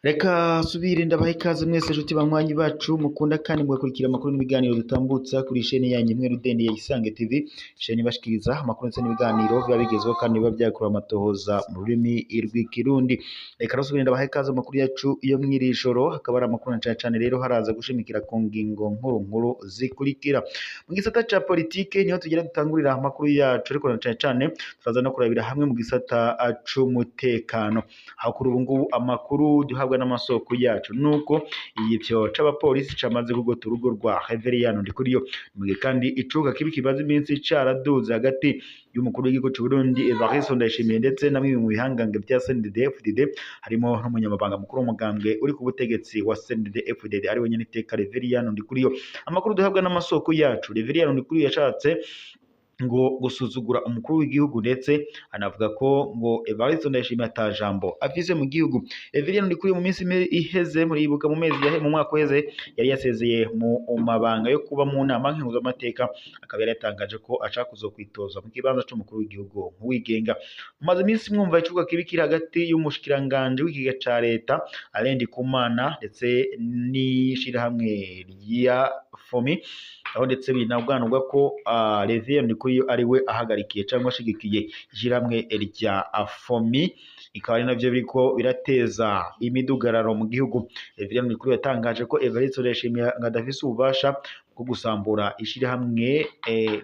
Reka subire ndabaha ikaze mwese nshuti banywanyi bacu mukunda kandi mugakurikira amakuru n'ibiganiro dutambutsa kuri chaîne yanyu imwe rudende ya Isange TV, chaîne ibashikiriza amakuru ndetse n'ibiganiro biba bigezweho kandi biba byakorewe amatohoza mu rurimi rw'ikirundi. Reka subire ndabaha ikaze amakuru yacu iyo mw'iri joro, hakaba ari amakuru na cane rero haraza gushimikira ku ngingo nkuru zikurikira. Mu gisata ca politike niho tugira dutangurira amakuru yacu, ariko na cane turaza no kurabira hamwe mu gisata c'umutekano. Aho kuri ubu ngubu amakuru duhabwa n'amasoko yacu nuko igipyo c'abapolisi camaze kugota urugo rwa Reveriyano Ndikuriyo, mugihe kandi icuka kibi kibaza iminsi caraduze hagati y'umukuru w'igihugu c'u Burundi Evariste Ndayishimiye ndetse na bimwe mu bihangange vya CNDD-FDD, harimo n'umunyamabanga mukuru w'umugambwe uri ku butegetsi wa CNDD-FDD ari we nyene iteka Reveriyano Ndikuriyo. Amakuru duhabwa n'amasoko yacu, Reveriyano Ndikuriyo yashatse ngo gusuzugura umukuru w'igihugu ndetse anavuga ko ngo Evariste Ndayishimiye ata jambo afise mu gihugu. Reveriyano Ndikuriyo mu minsi iheze muribuka mu mezi mu mwaka uheze yari yasezeye mu mabanga yo kuba mu nama nkenguzamateka, akaba yari yatangaje ko ashaka kuzokwitoza mu kibanza c'umukuru w'igihugu nk'uwigenga. Mumaze iminsi mwumva icuka kibi kiri hagati y'umushikiranganje w'ikiga ca leta Alain Ndikumana ndetse n'ishirahamwe rya FOMI, aho ndetse binabwanurwa ko Reveriyano Ndikuriyo ari we ahagarikiye cyangwa ashigikiye ishyirahamwe rya FOMI, ikaba ari navyo biriko birateza imidugararo mu gihugu. Reveriyano Ndikuriyo yatangaje ko Evariste Ndayishimiye adafise ububasha bwo gusambura ishirahamwe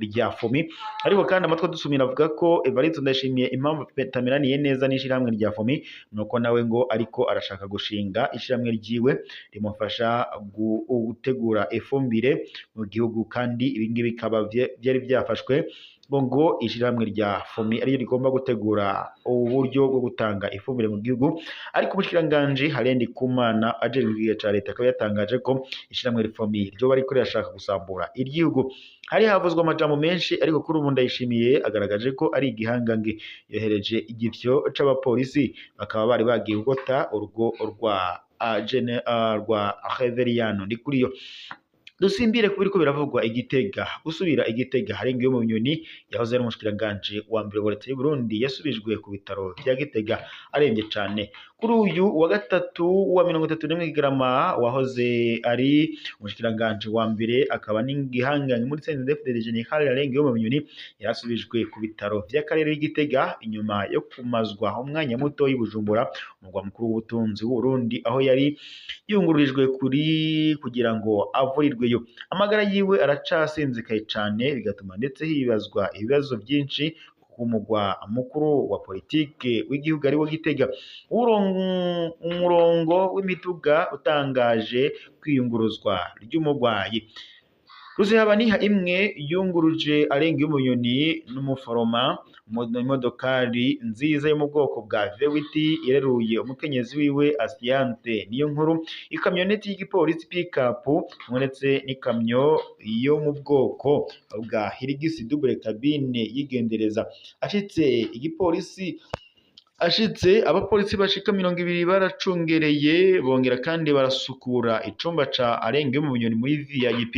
rya FOMI, ariko kandi amatwi dusumira avuga ko Evariste Ndayishimiye impamvu petamiraniye neza n'ishirahamwe rya FOMI nuko nawe ngo ariko arashaka gushinga ishirahamwe ryiwe rimufasha gutegura ifumbire mu gihugu, kandi ibingibi bikaba byari byafashwe ngo ishirahamwe rya FOMI ariyo rigomba gutegura uburyo bwo gutanga ifumbire mu gihugu. Ariko umushikiranganje Alain Ndikumana ajejwe ikiga ca leta akaba yatangaje ko ishirahamwe FOMI ryo bariko rirashaka gusambura igihugu. Hari havuzwe amajambo menshi, ariko kuri ubu Ndayishimiye agaragaje ko ari igihangange. Yohereje igipyo c'abapolisi bakaba bari bagiye gukota urugo rwa Reveriyano Ndikuriyo. Dusimbire ku biriko biravugwa Igitega. Gusubira Igitega, Harengeyo mu Nyoni yahoze ari umushikiranganje wa mbere wa leta y'u Burundi yasubijwe ku bitaro vya Gitega aremvye cane. Kuri uyu wa gatatu wa 31 Kigarama wahoze ari umushikiranganje wa mbere akaba n'igihanganye muri CNDD-FDD General Harengeyo mu Nyoni yarasubijwe ku bitaro vy'akarere y'Igitega inyuma yo kumazwa umwanya muto y'Ibujumbura, umugwa mukuru w'ubutunzi w'u Burundi, aho yari yungururijwe kugira ngo avurirweyo. Amagara yiwe aracasinzikaye cane, bigatuma ndetse hibazwa ibibazo byinshi ku mugwa mukuru wa politike w'igihugu ari wo Gitega. Umurongo w'imituga utangaje kwiyunguruzwa ry'umugwayi. Ruzihabaniha imwe yunguruje Arengeyo mu Nyoni n'umuforoma imodokari nziza yo mu bwoko bwa Vewiti ireruye umukenyezi wiwe Asiante niyo nkuru. Ikamyoneti y'igipolisi pick-up ndetse n'ikamyo yo mu bwoko bwa Hilux double cabine yigendereza. Ashitse abapolisi bashika 20 baracungereye bongera kandi barasukura icumba ca Arengeyo mu Nyoni muri VIP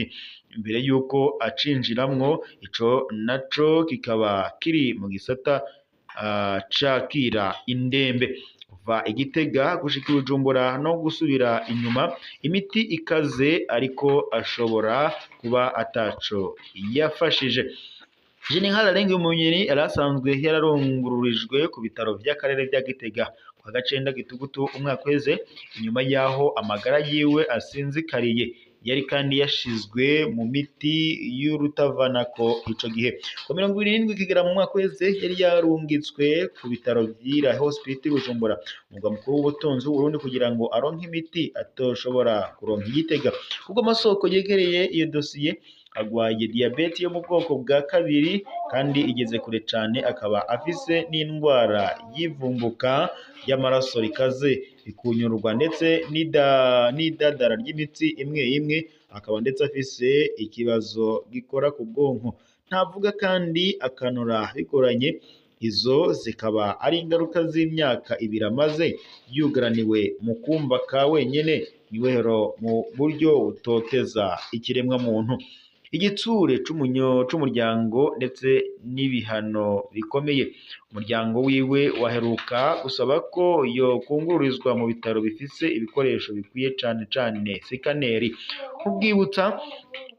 imbere yuko acinjiramwo. Ico naco kikaba kiri mu gisata cakira indembe kuva Igitega gushika Bujumbura no gusubira inyuma. Imiti ikaze ariko ashobora kuba ataco yafashije. General Harengeyo mu Nyoni arasanzwe yararungururijwe ku bitaro vy'akarere vya Gitega kwa Gacenda Gitugutu umwaka uheze, inyuma yaho amagara yiwe asinzikariye. Yari kandi yashizwe mu miti y'urutavanako ico gihe. Ku 27 Kigarama mu mwaka uheze yari yarungitswe ku bitaro vy'Ira Hospital Bujumbura, umugwa mukuru w'ubutunzi w'u Burundi, kugira ngo aronke imiti atoshobora kuronka Igitega. Ubwo amasoko yegereye iyo dosiye agwaye diabete yo mu bwoko bwa kabiri kandi igeze kure cane, akaba afise n'indwara y'ivumbuka y'amaraso rikaze, ikunyurwa ndetse n'idadara ry'imitsi imwe imwe, akaba ndetse afise ikibazo gikora ku bwonko. Ntavuga kandi akanura bigoranye. Izo zikaba ari ingaruka z'imyaka 2 amaze yugaraniwe mu kumba ka wenyene niwehero mu buryo utoteza ikiremwa muntu. igitsure c'umuryango ndetse n'ibihano bikomeye. Umuryango wiwe waheruka gusaba ko yokungururizwa mu bitaro bifise ibikoresho bikwiye cane cane sikaneri. Kubwibutsa,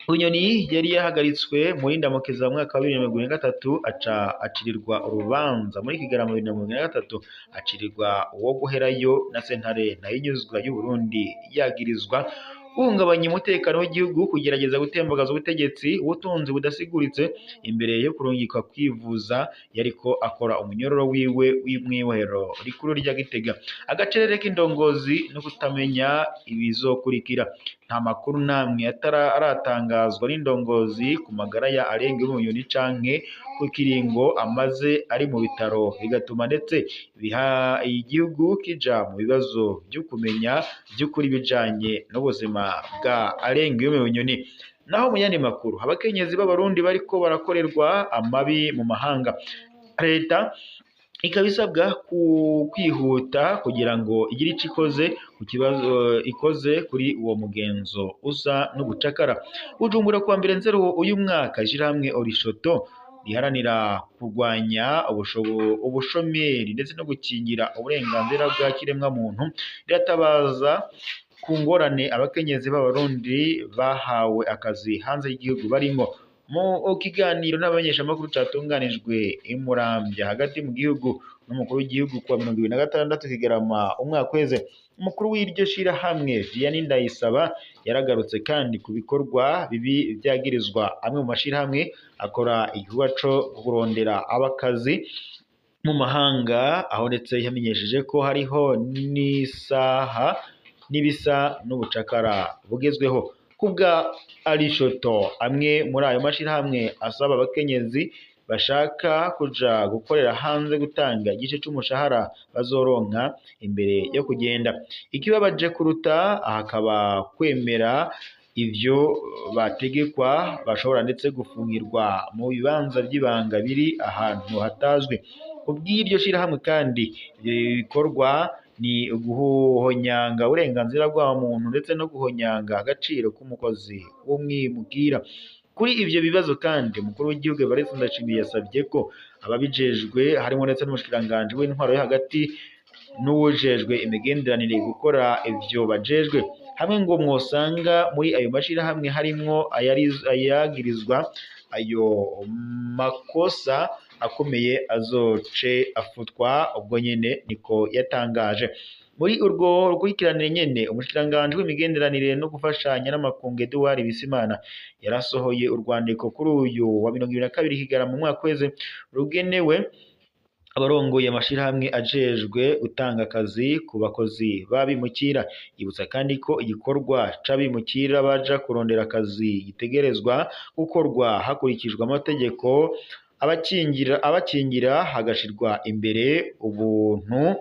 Bunyoni yari yahagaritswe muri Ndamukeza mu mwaka wa 2023 aca acirirwa urubanza muri Kigarama 2023 acirirwa uwo guherayo na sentare ntayinyuzwa y'u Burundi yagirizwa guhungabanya umutekano w'igihugu, kugerageza gutembagaza ubutegetsi, ubutunzi budasiguritse imbere yo kurungikwa kwivuza yariko akora umunyororo wiwe w'imwibohero rikuru rya Gitega. Agacerere k'indongozi no kutamenya ibizokurikira. Nta makuru namwe aratangazwa n'indongozi ku magara ya Arenga Bunyoni canke ku kiringo amaze ari mu bitaro, bigatuma ndetse biha igihugu kija mu bibazo byo kumenya by'ukuri bijanye n'ubuzima bwa Arenga Bunyoni. Naho mu yandi makuru, abakenyezi b'abarundi bariko barakorerwa amabi mu mahanga, leta ikaba isabwa kwihuta kugira ngo igire ico ikoze ku kibazo ikoze kuri uwo mugenzo usa n'ubucakara. Bujumbura kuwa mbere Nzero uyu mwaka, ishirahamwe Orishoto riharanira kurwanya ubushomeri ndetse no gukingira uburenganzira bwa kiremwa muntu riratabaza ku ngorane abakenyezi b'abarundi bahawe akazi hanze y'igihugu barimo. Mu kiganiro n'abamenyeshamakuru catunganijwe i Muramvya hagati mu gihugu n'umukuru w'igihugu kuwa 2026 Kigarama umwaka uheze, umukuru w'iryo shirahamwe Vianney Ndayisaba yaragarutse kandi ku bikorwa bibi vyagirizwa amwe mu mashirahamwe akora igikorwa co kurondera abakazi mu mahanga, aho ndetse yamenyesheje ko hariho n'isaha n'ibisa n'ubucakara bugezweho. Kubwa Arishoto, amwe muri ayo mashirahamwe asaba abakenyezi bashaka kuja gukorera hanze gutanga igice c'umushahara bazoronka imbere yo kugenda. Ikibabaje kuruta hakaba kwemera ivyo bategekwa, bashobora ndetse gufungirwa mu bibanza by'ibanga biri ahantu hatazwi. Kubw'iryo shirahamwe kandi ibikorwa ni guhonyanga uburenganzira bwa muntu ndetse no guhonyanga agaciro k'umukozi w'umwimukira. Kuri ivyo bibazo kandi umukuru w'igihugu Evariste Ndayishimiye yasavye ko ababijejwe harimo ndetse n'umushikiranganje w'intwaro yo hagati n'uwujejwe imigenderanire gukora ivyo bajejwe. Hamwe ngo mwosanga muri ayo mashirahamwe harimwo ayagirizwa ayo makosa akomeye azoce afutwa ubwo nyene, niko yatangaje. Muri urwo rukurikiranire nyene, umushikiranganje w'imigenderanire no gufashanya n'amakungu Edouard Bisimana yarasohoye urwandiko kuri uyu wa 22 Kigarama mu mwaka weze rugenewe abarongoye amashirahamwe ajejwe gutanga akazi ku bakozi babimukira. Yibutsa kandi ko igikorwa c'abimukira baja kurondera akazi gitegerezwa gukorwa hakurikijwe amategeko, abakingira hagashirwa imbere ubuntu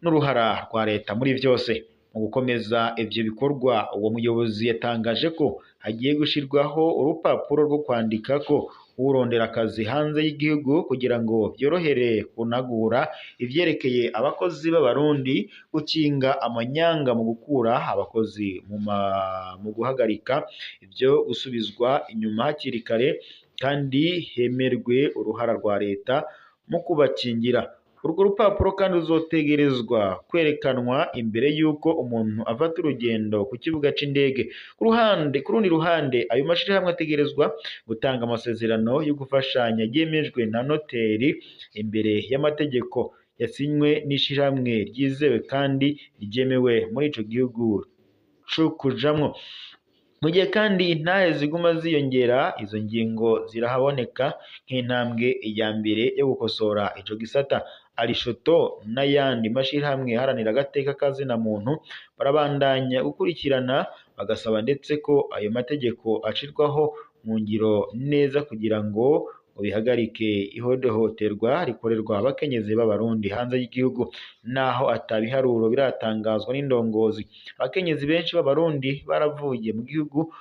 n'uruhara rwa leta muri vyose. Mu gukomeza ivyo bikorwa, uwo muyobozi yatangaje ko hagiye gushirwaho urupapuro rwo kwandikako urondera akazi hanze y'igihugu kugira ngo vyorohere kunagura ivyerekeye abakozi b'abarundi, gukinga amanyanga mu gukura abakozi mu guhagarika ivyo gusubizwa inyuma hakiri kare, kandi hemerwe uruhara rwa leta mu kubakingira. Urwo rupapuro kandi ruzotegerezwa kwerekanwa imbere y'uko umuntu afata urugendo ku kibuga c'indege. Ku rundi ruhande, ayo mashirahamwe ategerezwa gutanga amasezerano yo gufashanya yemejwe na noteri imbere y'amategeko, yasinywe n'ishirahamwe ryizewe kandi ryemewe muri ico gihugu co kujamwo. Mu gihe kandi intahe ziguma ziyongera, izo ngingo zirahaboneka nk'intambwe ya mbere yo gukosora ico gisata. Arishoto n'ayandi mashirahamwe haranira agateka kazina muntu barabandanya gukurikirana, bagasaba ndetse ko ayo mategeko ashirwaho mu ngiro neza kugira ngo bihagarike ihohoterwa rikorerwa abakenyezi b'abarundi hanze y'igihugu. Naho atabiharuro biratangazwa n'indongozi, abakenyezi benshi b'abarundi baravuye mu gihugu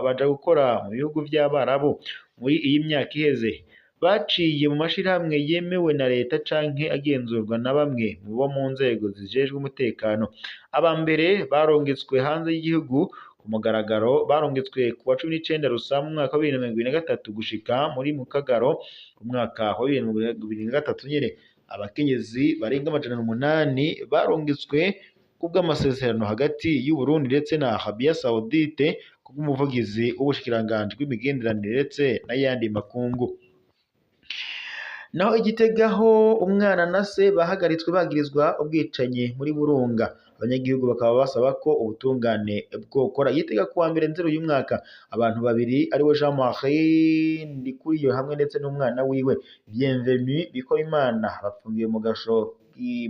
baja gukora mu bihugu vy'Abarabu. Muri iyi myaka iheze baciye mu mashirahamwe yemewe na leta canke agenzurwa na bamwe mu bo mu nzego zijejwe umutekano. Aba mbere barongetswe hanze y'igihugu ku mugaragaro barungitswe ku wa 19 Rusama umwaka wa 2023 gushika muri Mukagaro umwaka wa 2023 nyene. Abakenyezi barenga 800 barungitswe kubw'amasezerano hagati y'u Burundi ndetse na Arabia Saoudite kubw'umuvugizi w'ubushikiranganji bw'imigenderanire ndetse n'ayandi makungu. Naho Igitegaho umwana na se bahagaritswe bagirizwa ubwicanyi muri Burunga. Abanyagihugu bakaba basaba ko ubutungane bwokora. Igitega kuwa mbere nzero uyu mwaka abantu babiri ariwe Jean Marie Ndikuriyo hamwe ndetse n'umwana wiwe Bienvenu Bikorimana bafungiwe mu gasho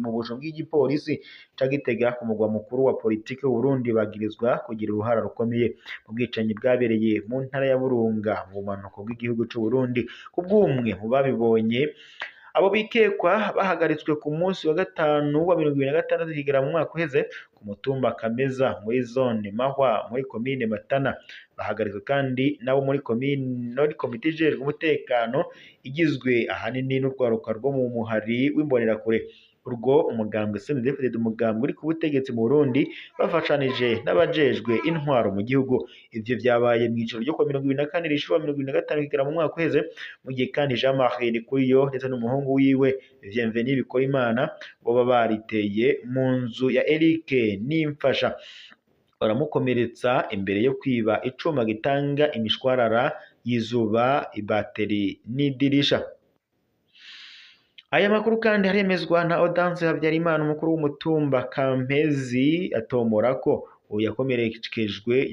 mu busho bw'igipolisi ca Gitega ku mugwa mukuru wa politike w'u Burundi bagirizwa kugira uruhara rukomeye mu bwicanyi bwabereye mu ntara ya Burunga mu bumanuko bw'igihugu c'u Burundi. Kubw'umwe mu babibonye, abo bikekwa bahagaritswe ku munsi wa gatanu wa 2026 kigera mu mwaka uheze ku mutumba Kameza muri zone Mahwa muri komine Matana. Bahagaritswe kandi nabo muri komite ijejwe umutekano igizwe ahanini n'urwaruka rwo mu muhari w'imbonerakure. Urwo umugambwe CNDD-FDD umugambwe uri ku butegetsi mu Burundi bafashanije n'abajejwe intwaro mu gihugu. Ivyo vyabaye mw'ijoro ryo kwa 24 rishwa 2025 kigera mu mwaka uheze, mu gihe kandi Jean Marie Ndikuriyo ndetse n'umuhungu wiwe Bienvenu Bikorimana boba bariteye mu nzu ya Eric Nimfasha baramukomeretsa imbere yo kwiba icuma gitanga imishwarara y'izuba, ibateri n'idirisha. Aya makuru kandi haremezwa na Audace Habyarimana umukuru w'umutumba Kampezi atomora ko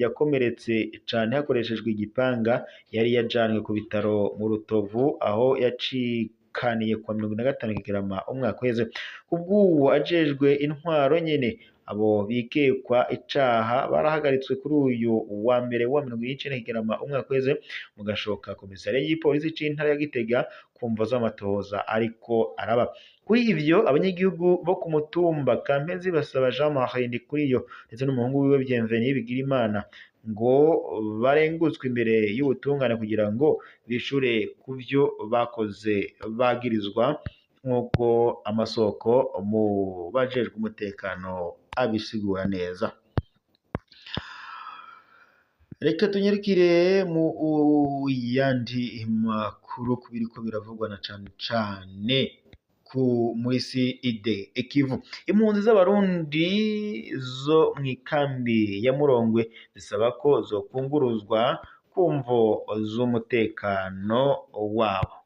yakomeretse cane hakoreshejwe igipanga yari yajanwe ku bitaro mu Rutovu aho yacikaniye kwa 15 Kigarama umwaka uheze. Kubw'uwo ajejwe intwaro nyene abo bikekwa icaha barahagaritswe kuri uyu wa mbere wa 19 Kigarama umwaka uheze mu gashoka komisariya y'ipolisi c'intara ya Gitega kumva z'amatohoza ariko araba. Kuri ivyo abanyagihugu bo ku mutumba Kampezi basaba Jean Marie Ndikuriyo ndetse n'umuhungu wiwe Bienvenu Bigirimana ngo barengutswe imbere y'ubutungane kugira ngo bishure kuvyo bakoze bagirizwa, nk'uko amasoko mu bajejwe umutekano abisigura neza. Reka tunyarukire mu yandi makuru kubiriko biravugwa na cane ku mwisi ide Kivu. Impunzi z'abarundi zo mw'ikambi ya Murongwe zisaba ko zokunguruzwa ku mvo z'umutekano wabo.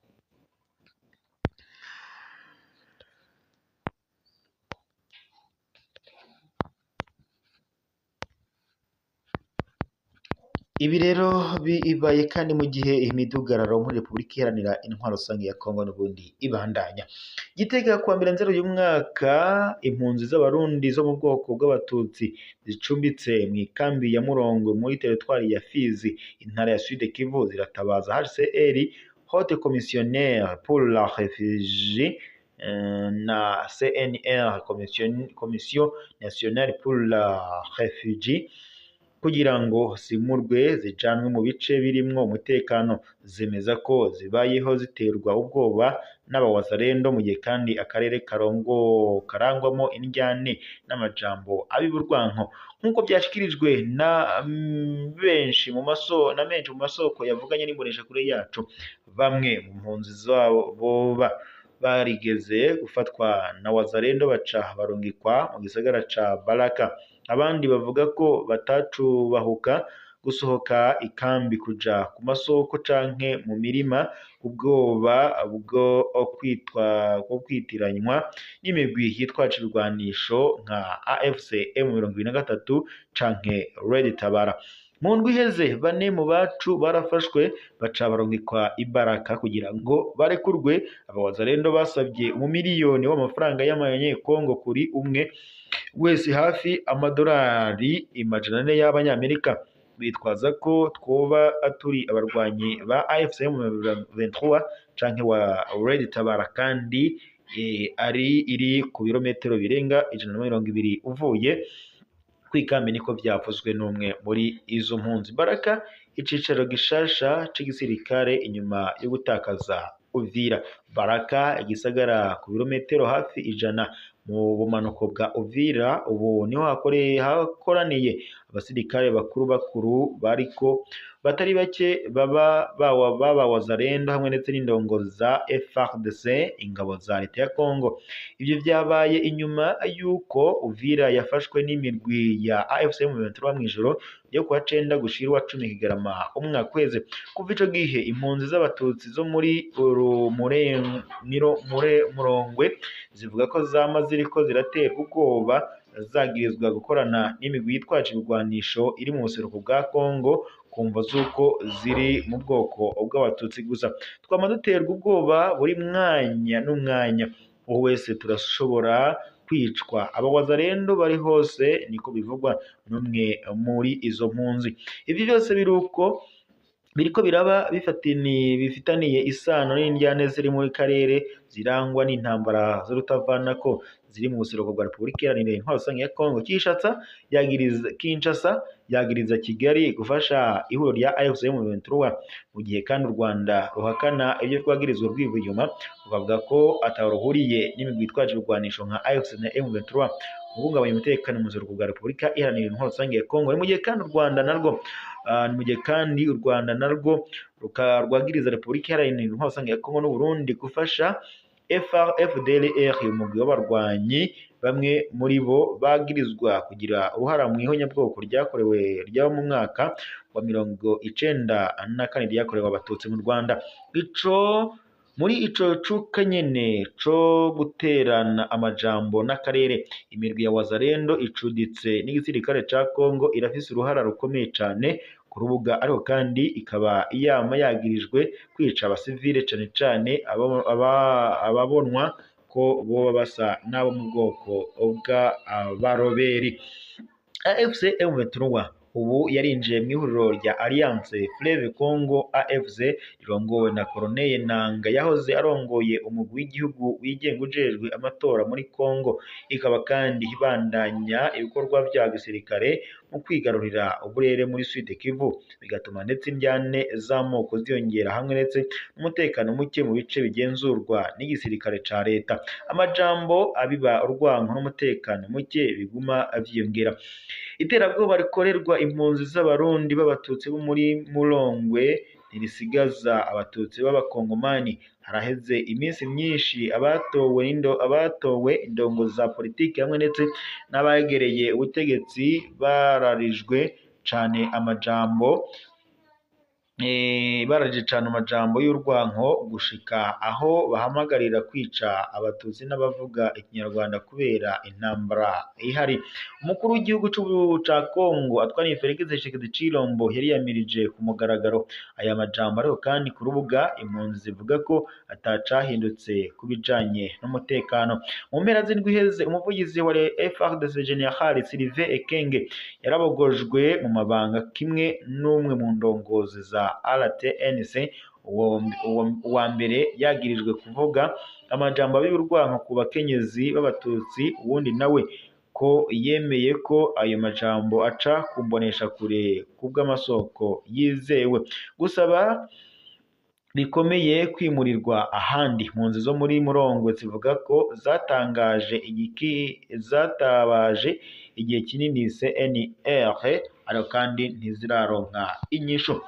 Ibi rero bibaye kandi mu gihe imidugararo muri Repubulika Iharanira Intwaro Rusange ya Kongo n'ubundi ibandanya. Gitega kuwa mbere nzero uyu mwaka impunzi z'abarundi zo mu bwoko bw'abatutsi zicumbitse mu ikambi ya Murongwe muri teritwari ya Fizi intara ya Sud Kivu ziratabaza HCR Haute Commissionnaire pour la Réfugié na CNR Commission Nationale pour la Réfugié kugira ngo simurwe zijanwe mu bice birimwo umutekano. Zemeza ko zibayeho ziterwa ubwoba n'abawazarendo mu gihe kandi akarere karangwamo indyane n'amajambo abiburwanko, nk'uko byashikirijwe na menshi mu masoko yavuganye n'imbonesha kure yacu. Bamwe mu mpunzi zabo boba barigeze gufatwa na wazarendo baca barungikwa mu gisagara ca Baraka. Abandi bavuga ko batacubahuka gusohoka ikambi kuja ku masoko canke mu mirima ubwoba bwo kwitiranywa n'imigwi yitwaje ibigwanisho nka AFC M23 canke Red Tabara. Mu ndwi iheze bane mu bacu barafashwe baca barungikwa ibaraka kugira ngo barekurwe. Abawazarendo basabye umumiliyoni w'amafaranga y'amanyekongo kuri umwe wese, hafi amadolari 400 y'abanyamerika. Bitwaza ko twoba turi abarwanyi ba AFC M23 canke wa Red Tabara kandi iri ku birometero birenga 120 uvuye kwikambi, niko byavuzwe n'umwe muri izo mpunzi. Baraka icicaro gishasha c'igisirikare inyuma yo gutakaza Uvira. Baraka igisagara ku birometero hafi 100 mu bumanuko bwa Uvira, ubu niho hakoraniye abasirikare bakuru bariko batari bake baba wazalendo hamwe ndetse n'indongozi za FARDC ingabo za leta ya Kongo. Ivyo vyabaye inyuma yuko Uvira yafashwe n'imirwi ya AFC M23 mw'ijoro yo kuwa 9 gushira wa 10 Kigarama umwaka kweze. Kuva ico gihe impunzi z'abatutsi zo muri Murongwe zivuga ko zama ziriko ziraterwa ubwoba zagirizwa gukorana n'imigwi yitwaje ibigwanisho iri mu buseruko bwa Kongo kumva z'uko ziri mu bwoko bw'abatutsi gusa. Twama duterwa ubwoba buri mwanya n'umwanya, uwo wese turashobora kwicwa. Abawazalendo bari hose niko bivugwa n'umwe muri izo mpunzi. Ibi byose biriko biraba bifitaniye isano n'indyane ziri muri karere zirangwa n'intambara z'urutavanako ziri mu buseruko bwa Repubulika Iharanira Intwaro Rusange ya Kongo. Kinshasa yagiriza Kigali gufasha ihuriro rya AFC M23 mu gihe kandi u Rwanda ruhakana ibyo rwagirizwa rw'ibinyoma rukavuga ko ataruhuriye n'imigwi yitwaje ibigwanisho nka AFC na M23 guhungabanya umutekano mu buseruko bwa Repubulika Iharanira Intwaro Rusange ya Kongo. Ni mu gihe kandi u Rwanda narwo rwagiriza Repubulika Iharanira Intwaro Rusange ya Kongo n'u Burundi gufasha FDLR umugwi w'abarwanyi bamwe muri bo bagirizwa kugira uruhara mu ihonyabwoko ryakorewe mu mwaka wa 1994 ryakorewe abatutsi mu Rwanda. Muri ico cuka nyene co guterana amajambo n'akarere, imirwi ya wazalendo icuditse n'igisirikare ca Kongo irafise uruhara rukomeye cane ku rubuga, ariko kandi ikaba yagirijwe kwica abasivile cane cane ababonwa ko boba basa n'abo mu bwoko bw'abaroberi. AFC M23 ubu yarinjiye mu ihuriro rya Alliance Fleuve Congo AFC rirongowe na Colonel Nanga yahoze arongoye umugwi w'igihugu wigenga ujejwe amatora muri Congo. Ikaba kandi ibandanya ibikorwa vya gisirikare mu kwigarurira uburere muri Sud Kivu, bigatuma ndetse indyane z'amoko ziyongera hamwe ndetse n'umutekano muke mu bice bigenzurwa n'igisirikare ca leta. Amajambo abiba urwanko n'umutekano muke biguma vyiyongera. Iterabwoba rikorerwa impunzi z'abarundi b'abatutsi bo muri Murongwe ntirisigaza abatutsi b'abakongomani. Haraheze iminsi myinshi abatowe indongozi za politiki hamwe ndetse n'abagereye ubutegetsi bararijwe cane amajambo y'urwanko gushika aho bahamagarira kwica abatutsi n'abavuga ikinyarwanda kubera intambara ihari. Umukuru w'igihugu ca Kongo atwaniye Felix Tshisekedi yari yamirije ku mugaragaro aya majambo, ariko kandi ku rubuga impunzi zivuga ko atacahindutse kubijanye n'umutekano. Mu mpera z'indwi iheze umuvugizi wa FARDC General Sylvain Ekenge yarabogojwe mu mabanga kimwe n'umwe mu ndongozi za RTNC. Uwa mbere yagirijwe kuvuga amajambo y'urwanko ku bakenyezi b'abatutsi, uwundi nawe ko yemeye ko ayo majambo aca kumbonesha kure kubw'amasoko yizewe. Gusaba bikomeye kwimurirwa ahandi. Impunzi zo muri Murongwe zivuga ko zatabaje igihe kinini CNR, ariko kandi ntiziraronka inyishu.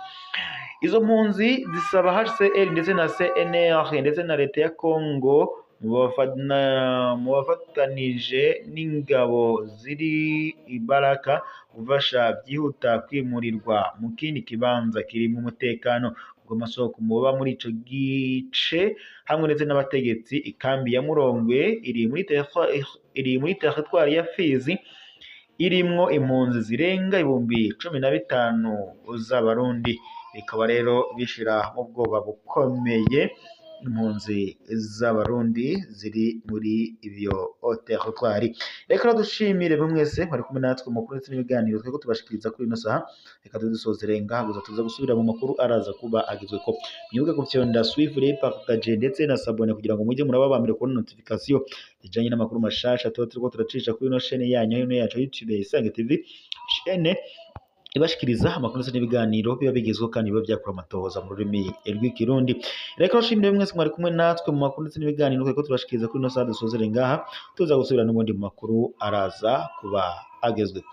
Izo mpunzi zisaba HCR ndetse na CNR ndetse na leta ya Kongo mu bafatanije n'ingabo ziri Ibaraka gufasha byihuta kwimurirwa mu kindi kibanza kirimo umutekano bw'amasoko muba muri ico gice hamwe ndetse n'abategetsi. Ikambi ya Murongwe iri muri territoire ya Fizi irimwo impunzi zirenga 15,000 z'abarundi. Bikaba rero bishira mu bwoba bukomeye impunzi z'abarundi ziri muri ivyo territoire. Reka dushimire mwese mwari kumwe natwe mu makuru n'ibiganiro twego tubashikiriza kuri ino saha. Reka dusozere ngaha guza tuza gusubira mu makuru araza kuba agizwe ko mwibuke gufyonda suivre, partager ndetse na s'abonner kugira ngo mujye muraba bambere kubona notification zijanye n'amakuru mashasha turiko turacisha kuri ino chaîne yanyu yacu YouTube Isange TV, chaîne ibashikiriza amakuru n'ibiganiro biba bigezweho kandi biba byakora amatohoza mu rurimi rw'ikirundi. Reka nshimire mwese mwari kumwe natwe mu makuru n'ibiganiro tweko turashikiriza kuri ino saha. Dusozere ngaha tuza gusubira n'ubundi mu makuru araza kuba agezweho.